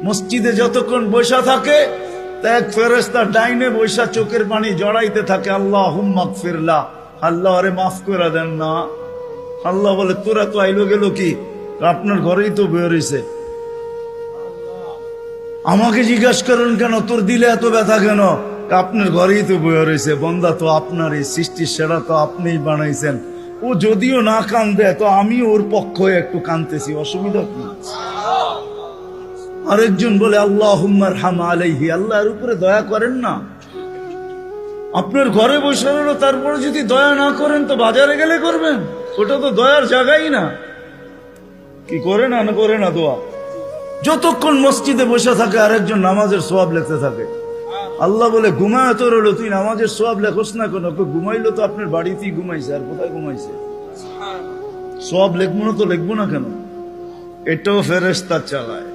মসজিদে যতক্ষণ বসা থাকে এক ফেরেশতা ডাইনে বসা চোখের পানি জড়াইতে থাকে, আল্লাহুম্মা গফিরলাহ, আল্লাহ আরে মাফ করে দেন না। আল্লাহ বলে তোরা তো আইলো গেল কি, আপনার ঘরেই তো বের হইছে, আমাকে জিজ্ঞাসা করেন কেন তোর দিলে এত ব্যথা কেন? আপনার ঘরেই তো বের হইছে, বন্দা তো আপনারই সৃষ্টির সেরা, তো আপনিই বানাইছেন। ও যদিও না কান্দে তো আমি ওর পক্ষ হয়ে একটু কান্দতেছি, অসুবিধা কি? আরেকজন বলে আল্লাহুম্মা আরহাম আলাইহি, আল্লাহর উপরে দয়া করেন না। আপনার ঘরে বসে রইল, তারপরে যদি দয়া না করেন তো বাজারে গেলে করবেন, ওটা তো দয়ার জায়গাই না। কি করে না করে না দোয়া? যতক্ষণ মসজিদে বসে থাকে আরেকজন নামাজের সওয়াব লিখতে থাকে। আল্লাহ বলে ঘুমায় তো রইল, তুই নামাজের সওয়াব লেখোস না কেন? ঘুমাইলো তো আপনার বাড়িতেই ঘুমাইছে, আর কোথায় ঘুমাইছে? সওয়াব লিখবো না তো লিখবো না কেন? এটাও ফেরেশতা চালায়।